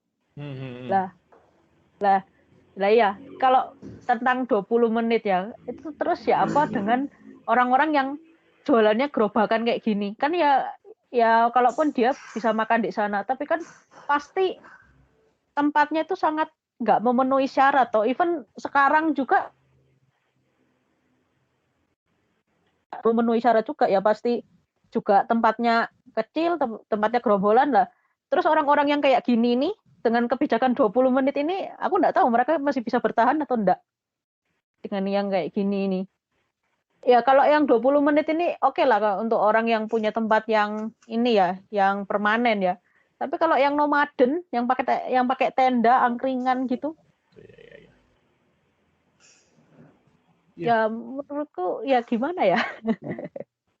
[SPEAKER 7] Lah ya, kalau tentang 20 menit ya, itu terus ya apa dengan orang-orang yang jualannya gerobakan kayak gini kan, ya kalaupun dia bisa makan di sana, tapi kan pasti tempatnya itu sangat nggak memenuhi syarat, atau even sekarang juga memenuhi syarat juga ya, pasti juga tempatnya kecil, tempatnya gerombolan lah. Terus orang-orang yang kayak gini nih dengan kebijakan 20 menit ini, aku nggak tahu mereka masih bisa bertahan atau enggak dengan yang kayak gini ini. Ya kalau yang 20 menit ini oke lah Kak, untuk orang yang punya tempat yang ini ya, yang permanen ya. Tapi kalau yang nomaden, yang pakai tenda, angkringan gitu, ya menurutku ya gimana ya?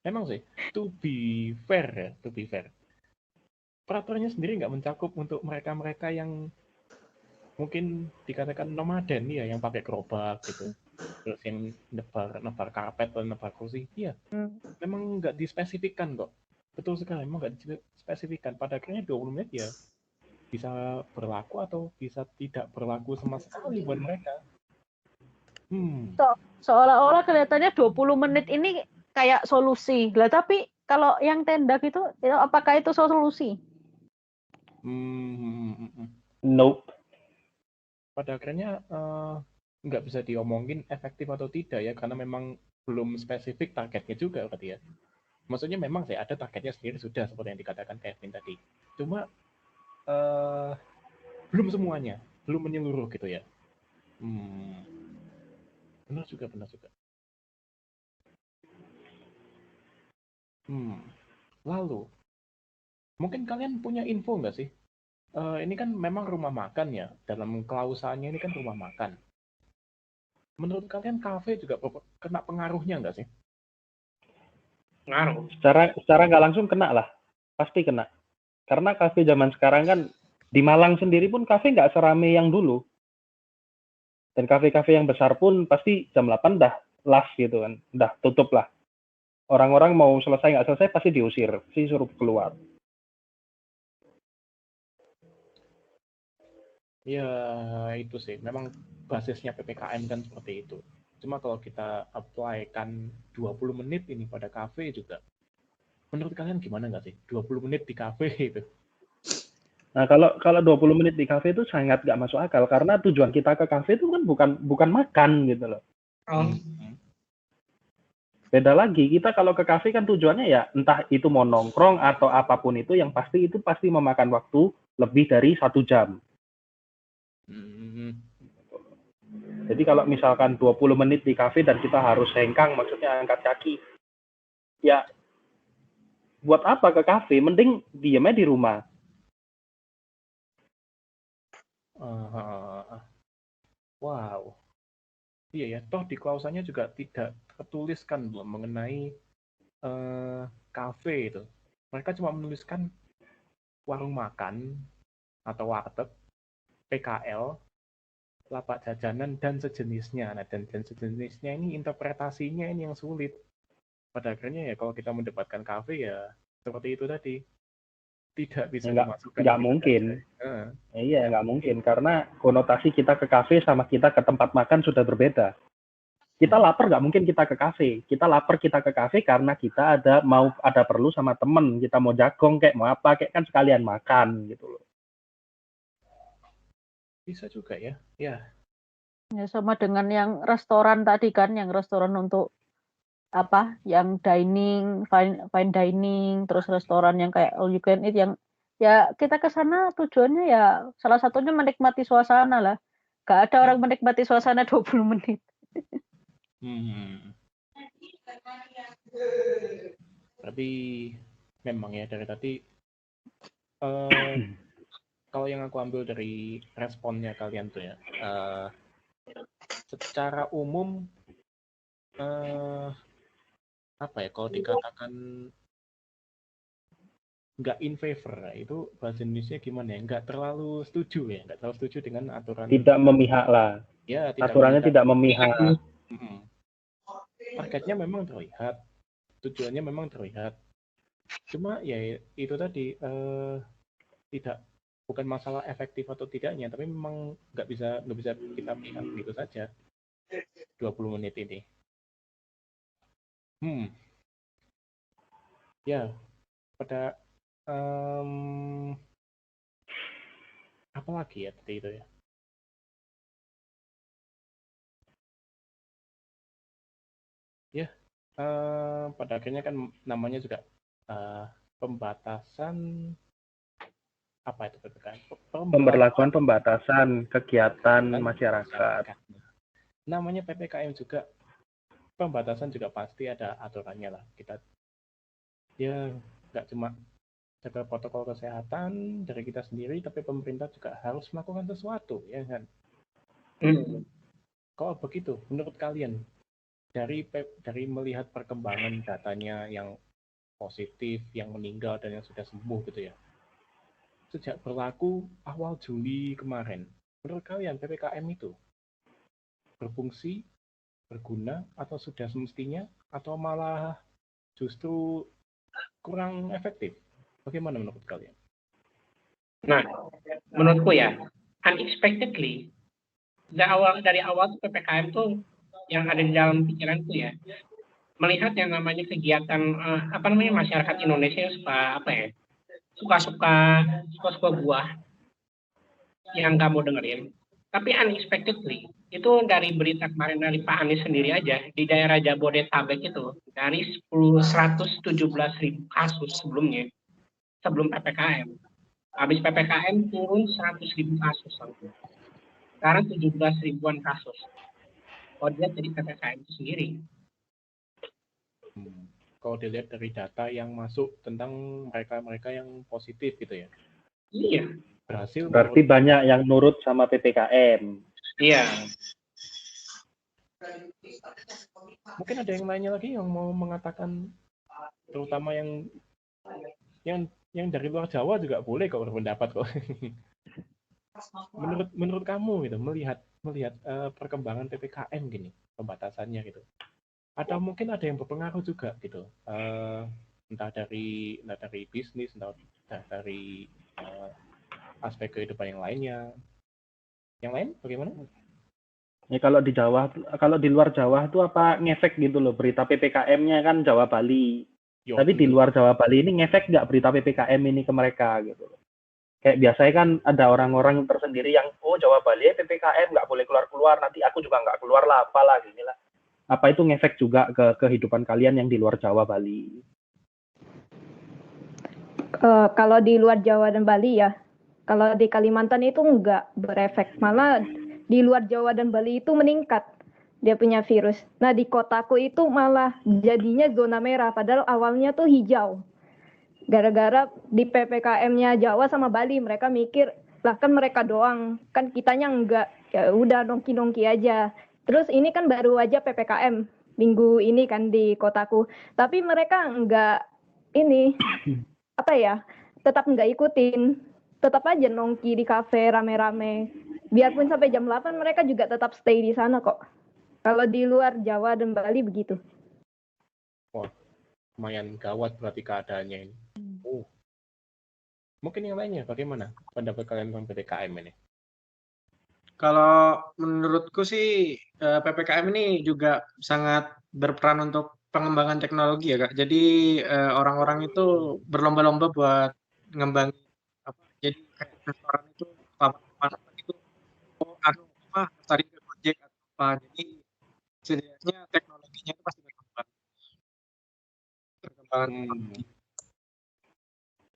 [SPEAKER 1] Memang sih, to be fair, peraturannya sendiri nggak mencakup untuk mereka-mereka yang mungkin dikatakan nomaden ya, yang pakai gerobak gitu, terus yang nebar karpet atau nebar kursi, iya, memang nggak dispesifikkan kok. Betul sekali, memang nggak dispesifikkan. Pada akhirnya 20 menit ya bisa berlaku atau bisa tidak berlaku sama sekali buat mereka.
[SPEAKER 7] Seolah-olah kelihatannya 20 menit ini kayak solusi. Lah tapi kalau yang tenda gitu, apakah itu solusi?
[SPEAKER 6] Nope.
[SPEAKER 1] Pada akhirnya nggak bisa diomongin efektif atau tidak ya, karena memang belum spesifik targetnya juga berarti ya. Maksudnya memang sih ada targetnya sendiri sudah seperti yang dikatakan Kevin tadi. Cuma belum semuanya, belum menyeluruh gitu ya. Benar juga. Lalu, mungkin kalian punya info nggak sih? Ini kan memang rumah makan ya, dalam klausanya ini kan rumah makan. Menurut kalian kafe juga kena pengaruhnya nggak sih?
[SPEAKER 2] Pengaruh.
[SPEAKER 6] Secara nggak langsung kena lah, pasti kena. Karena kafe zaman sekarang kan di Malang sendiri pun kafe nggak serame yang dulu. Dan kafe-kafe yang besar pun pasti jam 8 dah last gitu kan, udah tutup lah. Orang-orang mau selesai nggak selesai pasti diusir, sih suruh keluar.
[SPEAKER 1] Ya itu sih, memang basisnya PPKM kan seperti itu. Cuma kalau kita apply kan 20 menit ini pada kafe juga, menurut kalian gimana nggak sih? 20 menit di kafe itu.
[SPEAKER 6] Nah, kalau 20 menit di kafe itu sangat nggak masuk akal karena tujuan kita ke kafe itu kan bukan makan gitu loh. Beda lagi, kita kalau ke kafe kan tujuannya ya entah itu mau nongkrong atau apapun itu yang pasti memakan waktu lebih dari 1 jam. Jadi kalau misalkan 20 menit di kafe dan kita harus hengkang, maksudnya angkat kaki, ya buat apa ke kafe? Mending diamnya di rumah.
[SPEAKER 1] Wow. Iya ya, toh di klausanya juga tidak tertuliskan mengenai kafe itu. Mereka cuma menuliskan warung makan atau warteg, PKL, lapak jajanan dan sejenisnya. Nah, dan sejenisnya ini interpretasinya ini yang sulit. Pada akhirnya ya kalau kita mendapatkan kafe ya seperti itu tadi. Tidak bisa dimasukkan.
[SPEAKER 6] Nggak mungkin. Iya, nggak mungkin. Karena konotasi kita ke kafe sama kita ke tempat makan sudah berbeda. Kita lapar nggak mungkin kita ke kafe. Kita lapar kita ke kafe karena kita ada perlu sama temen. Kita mau jagong kayak mau apa kayak kan sekalian makan gitu loh.
[SPEAKER 1] Bisa juga ya. Ya.
[SPEAKER 7] Ya sama dengan yang restoran tadi kan, yang restoran untuk apa? Yang dining, fine dining, terus restoran yang kayak all you can eat yang ya kita ke sana tujuannya ya salah satunya menikmati suasana lah. Gak ada orang menikmati suasana 20 menit.
[SPEAKER 1] Tapi memang ya dari tadi kalau yang aku ambil dari responnya kalian tuh ya, secara umum apa ya, kalau dikatakan nggak in favor, itu bahasa Indonesia gimana ya, nggak terlalu setuju dengan aturan.
[SPEAKER 6] Tidak memihak lah.
[SPEAKER 1] Ya,
[SPEAKER 6] aturannya tidak memihak.
[SPEAKER 1] Targetnya memang terlihat, tujuannya memang terlihat. Cuma ya itu tadi bukan masalah efektif atau tidaknya, tapi memang nggak bisa kita lihat gitu saja 20 menit ini. Ya, pada apa lagi ya tadi itu ya? Ya, pada akhirnya kan namanya juga pembatasan Apa itu PPKM?
[SPEAKER 6] Pemberlakuan pembatasan kegiatan masyarakat.
[SPEAKER 1] Namanya PPKM juga, pembatasan juga pasti ada aturannya lah. Kita ya nggak cuma jaga protokol kesehatan dari kita sendiri, tapi pemerintah juga harus melakukan sesuatu, ya kan? Kalau begitu, menurut kalian dari melihat perkembangan datanya yang positif, yang meninggal dan yang sudah sembuh gitu ya, sejak berlaku awal Juli kemarin, menurut kalian PPKM itu berfungsi, berguna, atau sudah semestinya, atau malah justru kurang efektif? Bagaimana menurut kalian?
[SPEAKER 2] Nah, menurutku ya, unexpectedly, dari awal PPKM tuh yang ada di dalam pikiranku ya, melihat yang namanya kegiatan masyarakat Indonesia suka-suka buah yang kamu dengerin. Tapi unexpectedly, itu dari berita kemarin dari Pak Anies sendiri aja, di daerah Jabodetabek itu, dari 117.000 kasus sebelum PPKM. Habis PPKM turun 100.000 kasus. Sekarang 17.000-an kasus. Kalau dilihat dari PPKM itu sendiri.
[SPEAKER 1] Kalau dilihat dari data yang masuk tentang mereka-mereka yang positif gitu ya.
[SPEAKER 2] Iya.
[SPEAKER 6] Berarti banyak yang nurut sama PPKM.
[SPEAKER 2] Iya.
[SPEAKER 1] Mungkin ada yang lainnya lagi yang mau mengatakan, terutama yang dari luar Jawa juga boleh kok berpendapat kok. menurut kamu gitu, melihat perkembangan PPKM gini, pembatasannya gitu. Atau mungkin ada yang berpengaruh juga gitu. Entah dari bisnis, entah dari aspek kehidupan yang lainnya. Yang lain bagaimana?
[SPEAKER 6] Ya kalau di luar Jawa tuh apa ngefek gitu loh, berita PPKM-nya kan Jawa Bali. Tapi di luar Jawa Bali ini ngefek nggak berita PPKM ini ke mereka gitu. Kayak biasanya kan ada orang-orang tersendiri yang Jawa Bali PPKM nggak boleh keluar-keluar, nanti aku juga nggak keluar lah, apalah gini lah. Apa itu ngefek juga ke kehidupan kalian yang di luar Jawa Bali?
[SPEAKER 5] Kalau di luar Jawa dan Bali ya, kalau di Kalimantan itu nggak berefek, malah di luar Jawa dan Bali itu meningkat dia punya virus. Nah di kotaku itu malah jadinya zona merah, padahal awalnya tuh hijau. Gara-gara di PPKM-nya Jawa sama Bali, mereka mikir, lah kan mereka doang, kan kitanya enggak, ya udah nongki-nongki aja. Terus ini kan baru aja PPKM minggu ini kan di kotaku, tapi mereka enggak ini tetap nggak ikutin, tetap aja nongki di kafe rame-rame. Biarpun sampai jam 8 mereka juga tetap stay di sana kok. Kalau di luar Jawa dan Bali begitu.
[SPEAKER 1] Wah, lumayan gawat berarti keadaannya ini. Mungkin yang lainnya bagaimana pendapat kalian tentang PPKM ini?
[SPEAKER 8] Kalau menurutku sih PPKM ini juga sangat berperan untuk pengembangan teknologi ya Kak. Jadi orang-orang itu berlomba-lomba buat ngembangin jadi kayak restoran itu itu tadi project atau apa. Jadi setidaknya teknologinya itu pasti berkembang. Perkembangan teknologi.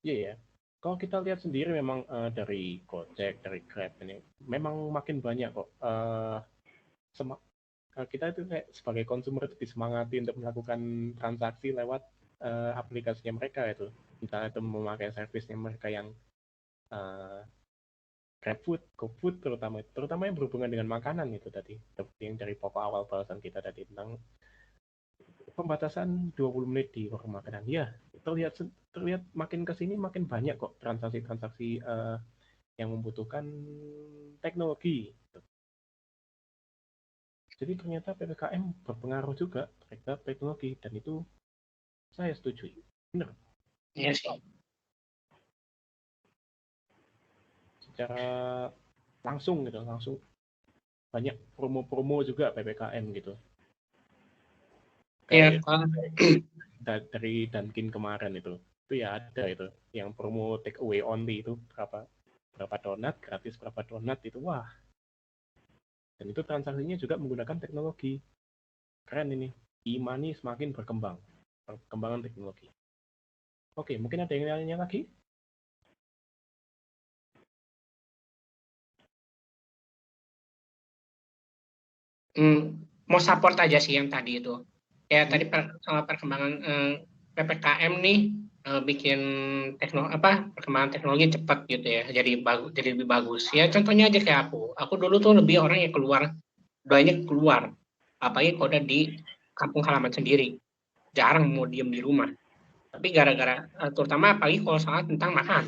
[SPEAKER 1] Iya ya. Kalau kita lihat sendiri memang dari Gojek, dari Grab ini memang makin banyak kok. Kita itu kayak sebagai konsumer itu disemangati untuk melakukan transaksi lewat aplikasinya mereka itu. Misalnya itu memakai servisnya mereka yang GrabFood, GoFood terutama yang berhubungan dengan makanan itu tadi. Seperti yang dari pokok awal bahasan kita tadi tentang pembatasan 20 menit di warung makanan. Ya, terlihat makin ke sini makin banyak kok transaksi-transaksi yang membutuhkan teknologi. Jadi ternyata PPKM berpengaruh juga terhadap teknologi dan itu saya setuju. Benar.
[SPEAKER 2] Iya sih.
[SPEAKER 1] Secara langsung banyak promo-promo juga PPKM gitu. Kayak dari Dunkin kemarin itu ya ada itu yang promo take away only itu berapa donat gratis, berapa donat itu, wah. Dan itu transaksinya juga menggunakan teknologi. Keren ini. E-money semakin berkembang. Perkembangan teknologi. Oke, mungkin ada yang lainnya lagi?
[SPEAKER 2] mau support aja sih yang tadi itu. Ya tadi soal perkembangan PPKM nih bikin perkembangan teknologi cepat gitu ya, jadi lebih bagus. Ya contohnya aja kayak aku dulu tuh lebih orang yang banyak keluar, apalagi kalau udah di kampung halaman sendiri, jarang mau diem di rumah. Tapi gara-gara terutama apalagi kalau soal tentang makan,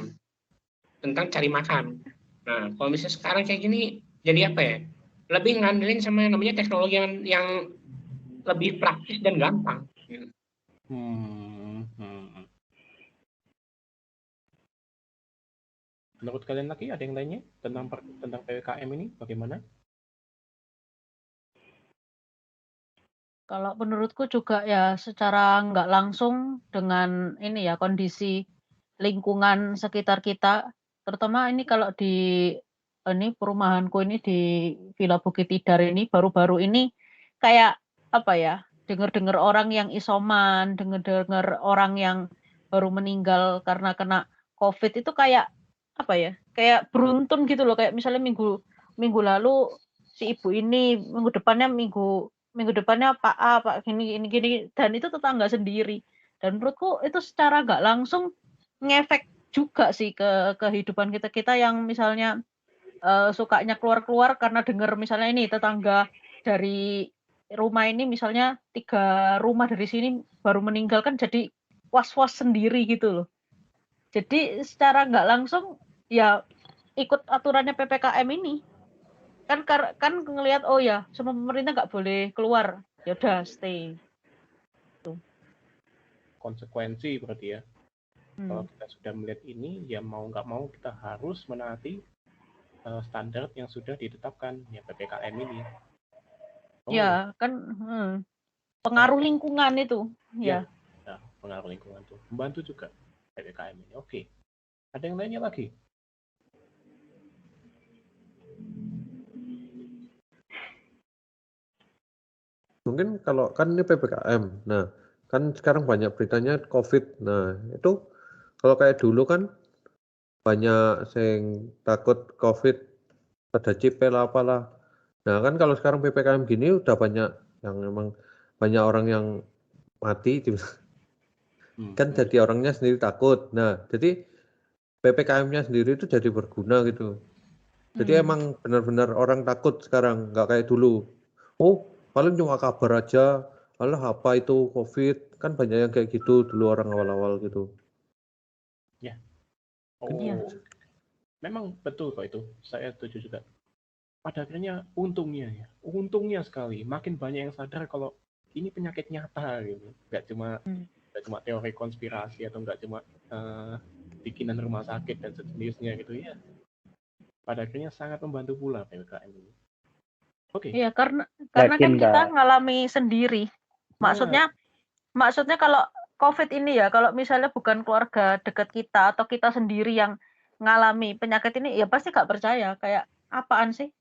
[SPEAKER 2] tentang cari makan. Nah kalau misalnya sekarang kayak gini, jadi apa ya? Lebih ngandelin sama yang namanya teknologi yang lebih praktis dan gampang.
[SPEAKER 1] Menurut kalian lagi ada yang lainnya tentang PPKM ini bagaimana?
[SPEAKER 7] Kalau menurutku juga ya secara nggak langsung dengan ini ya kondisi lingkungan sekitar kita, terutama ini kalau di ini perumahanku ini di Villa Bukit Tidar ini baru-baru ini kayak apa ya, dengar-dengar orang yang isoman, dengar-dengar orang yang baru meninggal karena kena COVID itu kayak apa ya, kayak beruntun gitu loh, kayak misalnya minggu lalu si ibu ini, minggu depannya Pak A, Pak gini, dan itu tetangga sendiri. Dan menurutku itu secara nggak langsung ngefek juga sih ke kehidupan kita yang misalnya sukanya keluar-keluar karena dengar misalnya ini tetangga dari rumah ini misalnya 3 rumah dari sini baru meninggal kan jadi was-was sendiri gitu loh. Jadi secara nggak langsung ya ikut aturannya PPKM ini. Kan ngelihat oh ya semua pemerintah nggak boleh keluar, ya udah stay.
[SPEAKER 1] Konsekuensi berarti ya. Kalau kita sudah melihat ini, ya mau nggak mau kita harus menaati standar yang sudah ditetapkan ya PPKM ini.
[SPEAKER 7] Ya kan pengaruh lingkungan itu. Ya.
[SPEAKER 1] Nah, pengaruh lingkungan itu membantu juga PPKM ini. Oke. Ada yang lainnya lagi?
[SPEAKER 3] Mungkin kalau kan ini PPKM, nah kan sekarang banyak beritanya COVID. Nah itu kalau kayak dulu kan banyak yang takut COVID, ada cipel apalah. Nah kan kalau sekarang PPKM gini udah banyak yang memang banyak orang yang mati, kan jadi orangnya sendiri takut. Nah jadi PPKM-nya sendiri itu jadi berguna gitu. Jadi emang benar-benar orang takut sekarang, nggak kayak dulu. Oh paling cuma kabar aja, alah apa itu COVID, kan banyak yang kayak gitu dulu orang awal-awal gitu.
[SPEAKER 1] Ya. Memang betul kok itu, saya setuju juga. Pada akhirnya untungnya sekali, makin banyak yang sadar kalau ini penyakit nyata gitu, nggak cuma teori konspirasi atau nggak cuma bikinan rumah sakit dan sejenisnya gitu ya. Pada akhirnya sangat membantu pula PPKM ini. Oke.
[SPEAKER 7] Iya, karena kan kita ngalami sendiri. Maksudnya kalau COVID ini ya, kalau misalnya bukan keluarga dekat kita atau kita sendiri yang ngalami penyakit ini, ya pasti nggak percaya. Kayak apaan sih?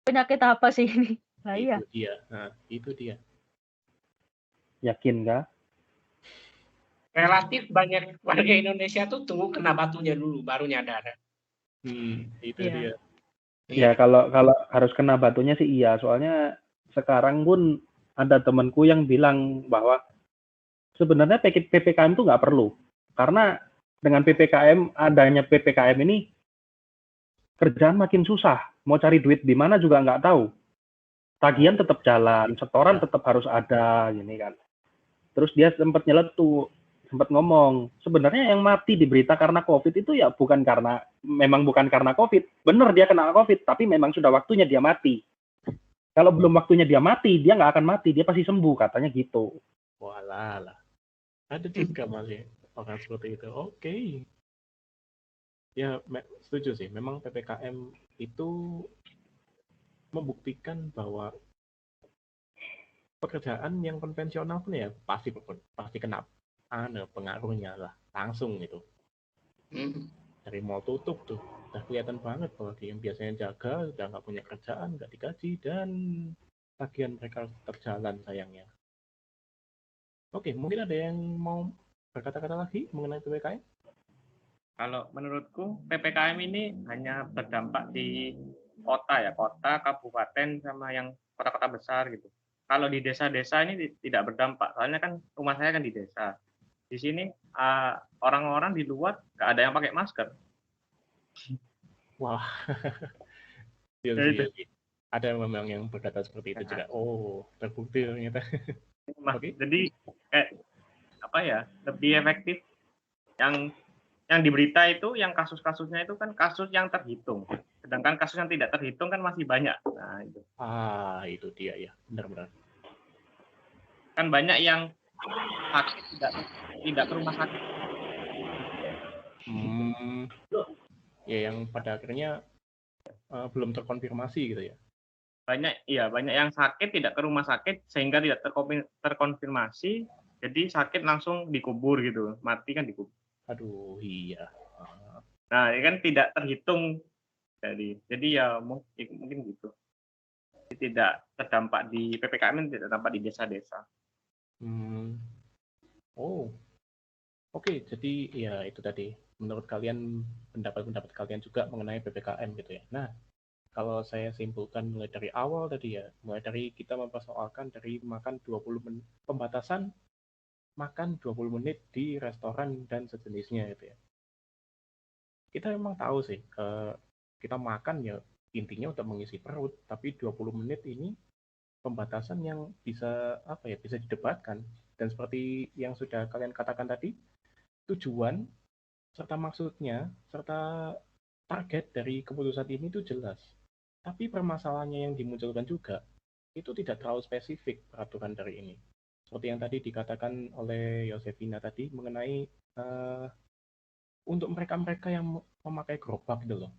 [SPEAKER 7] Penyakit apa sih ini? Nah,
[SPEAKER 1] itu dia.
[SPEAKER 6] Yakin nggak?
[SPEAKER 2] Relatif banyak warga Indonesia tuh tunggu kena batunya dulu, baru nyadar.
[SPEAKER 1] Itu dia.
[SPEAKER 6] Ya kalau harus kena batunya sih iya, soalnya sekarang pun ada temanku yang bilang bahwa sebenarnya PPKM itu nggak perlu, karena dengan adanya PPKM ini kerjaan makin susah, mau cari duit di mana juga nggak tahu, tagihan tetap jalan, setoran tetap harus ada, gini kan. Terus dia sempat ngomong, sebenarnya yang mati di berita karena COVID itu ya bukan karena COVID. Bener dia kena COVID, tapi memang sudah waktunya dia mati. Kalau belum waktunya dia mati, dia nggak akan mati, dia pasti sembuh, katanya gitu.
[SPEAKER 1] Walah. Ada juga masih orang seperti itu. Oke. Ya, setuju sih. Memang PPKM itu membuktikan bahwa pekerjaan yang konvensional pun ya pasti kena pengaruhnya lah langsung gitu. Dari mall tutup tuh udah kelihatan banget bahwa yang biasanya jaga udah nggak punya kerjaan, nggak digaji, dan tagihan mereka terjalan sayangnya. Oke, mungkin ada yang mau berkata-kata lagi mengenai PPKM?
[SPEAKER 4] Kalau menurutku PPKM ini hanya berdampak di kota, kabupaten sama yang kota-kota besar gitu. Kalau di desa-desa ini tidak berdampak, soalnya kan rumah saya kan di desa. Di sini orang-orang di luar nggak ada yang pakai masker.
[SPEAKER 1] Wah, iya
[SPEAKER 4] Ya
[SPEAKER 1] sih,
[SPEAKER 4] itu.
[SPEAKER 1] ya. Ada memang yang berkata seperti itu juga. Oh, terbukti ternyata. Oke.
[SPEAKER 4] Jadi kayak apa ya, lebih efektif yang di berita itu, yang kasus-kasusnya itu kan kasus yang terhitung. Sedangkan kasus yang tidak terhitung kan masih banyak. Nah, itu.
[SPEAKER 1] Itu dia ya, benar-benar.
[SPEAKER 4] Kan banyak yang sakit tidak ke rumah sakit.
[SPEAKER 1] Ya yang pada akhirnya belum terkonfirmasi gitu ya.
[SPEAKER 4] Banyak yang sakit tidak ke rumah sakit sehingga tidak terkonfirmasi, jadi sakit langsung dikubur gitu, mati kan dikubur.
[SPEAKER 1] Aduh, iya.
[SPEAKER 4] Nah, ini kan tidak terhitung, jadi ya mungkin gitu. Tidak terdampak di PPKM, tidak terdampak di desa-desa.
[SPEAKER 1] Oke, jadi ya itu tadi. Menurut kalian, pendapat kalian juga mengenai PPKM gitu ya. Nah, kalau saya simpulkan mulai dari awal tadi ya, mulai dari kita mempersoalkan dari makan 20 menit, pembatasan makan 20 menit di restoran dan sejenisnya gitu ya. Kita memang tahu sih, kita makan ya intinya untuk mengisi perut, tapi 20 menit ini pembatasan yang bisa bisa didebatkan. Dan seperti yang sudah kalian katakan tadi, tujuan serta maksudnya serta target dari keputusan ini itu jelas. Tapi permasalahannya yang dimunculkan juga itu tidak terlalu spesifik peraturan dari ini. Seperti yang tadi dikatakan oleh Yosefina tadi mengenai untuk mereka-mereka yang memakai gerobak gitu loh.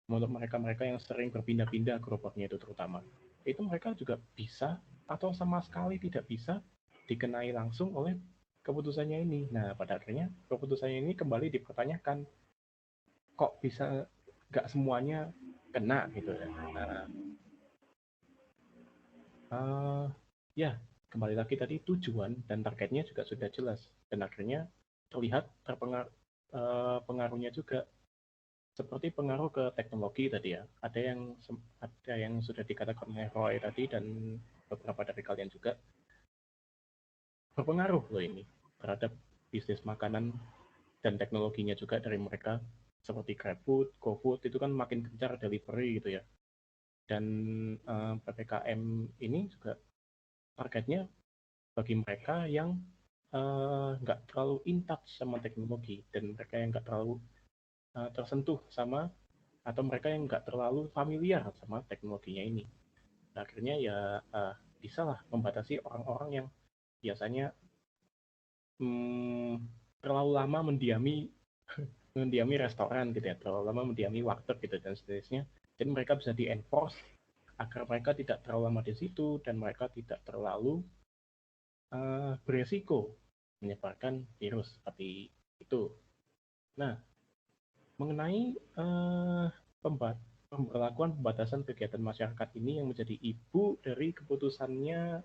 [SPEAKER 1] Untuk mereka-mereka yang sering berpindah-pindah gerobaknya itu terutama. Itu mereka juga bisa atau sama sekali tidak bisa dikenai langsung oleh keputusannya ini. Nah, pada akhirnya keputusannya ini kembali dipertanyakan. Kok bisa nggak semuanya kena gitu ya. Ya, kembali lagi tadi tujuan dan targetnya juga sudah jelas. Dan akhirnya terlihat pengaruhnya juga seperti pengaruh ke teknologi tadi ya. Ada yang sudah dikatakan oleh Roy tadi dan beberapa dari kalian juga berpengaruh loh ini terhadap bisnis makanan dan teknologinya juga dari mereka seperti GrabFood, GoFood itu kan makin gencar delivery gitu ya. Dan PPKM ini juga targetnya bagi mereka yang nggak terlalu in touch sama teknologi dan mereka yang nggak terlalu tersentuh sama atau mereka yang nggak terlalu familiar sama teknologinya ini. Nah, akhirnya ya bisa lah membatasi orang-orang yang biasanya terlalu lama mendiami restoran gitu ya, terlalu lama mendiami warteg gitu dan seterusnya. Jadi mereka bisa di-enforce agar mereka tidak terlalu lama di situ dan mereka tidak terlalu beresiko menyebarkan virus seperti itu. Nah, mengenai pemberlakuan pembatasan kegiatan masyarakat ini yang menjadi ibu dari keputusannya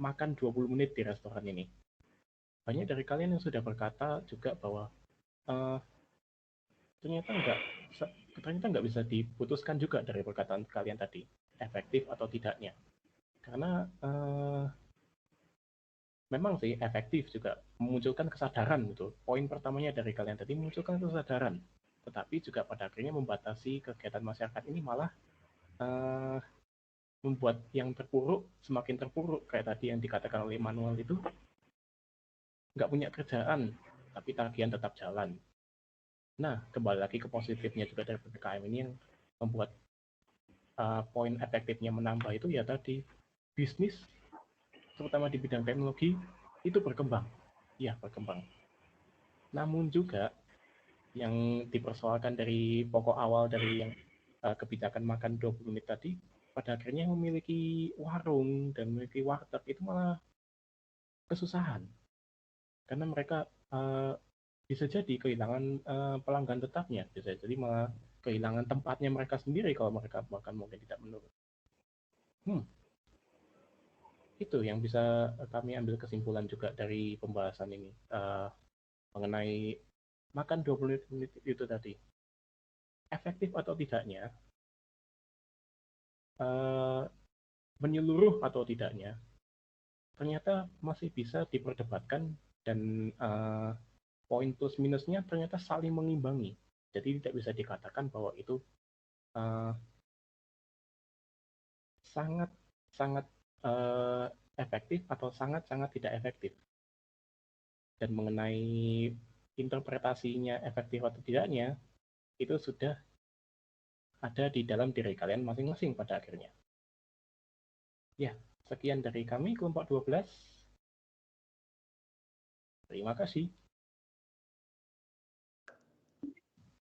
[SPEAKER 1] makan 20 menit di restoran ini. Banyak dari kalian yang sudah berkata juga bahwa ternyata nggak bisa diputuskan juga dari perkataan kalian tadi, efektif atau tidaknya. Karena memang sih efektif juga memunculkan kesadaran gitu. Poin pertamanya dari kalian tadi memunculkan kesadaran, tetapi juga pada akhirnya membatasi kegiatan masyarakat ini malah membuat yang terpuruk semakin terpuruk kayak tadi yang dikatakan oleh Manuel itu nggak punya kerjaan tapi tagihan tetap jalan. Nah, kembali lagi ke positifnya juga dari PPKM ini yang membuat poin efektifnya menambah itu ya tadi bisnis terutama di bidang teknologi itu berkembang. Ya, berkembang. Namun juga yang dipersoalkan dari pokok awal dari yang kebijakan makan 20 menit tadi, pada akhirnya memiliki warung dan memiliki warteg itu malah kesusahan. Karena mereka bisa jadi kehilangan pelanggan tetapnya, bisa jadi malah kehilangan tempatnya mereka sendiri kalau mereka bahkan mungkin tidak menurut. Itu yang bisa kami ambil kesimpulan juga dari pembahasan ini mengenai makan 20 menit itu tadi. Efektif atau tidaknya, menyeluruh atau tidaknya ternyata masih bisa diperdebatkan, dan poin plus minusnya ternyata saling mengimbangi. Jadi tidak bisa dikatakan bahwa itu sangat efektif atau sangat tidak efektif. Dan mengenai interpretasinya efektif atau tidaknya, itu sudah ada di dalam diri kalian masing-masing pada akhirnya. Ya, sekian dari kami kelompok 12. Terima kasih.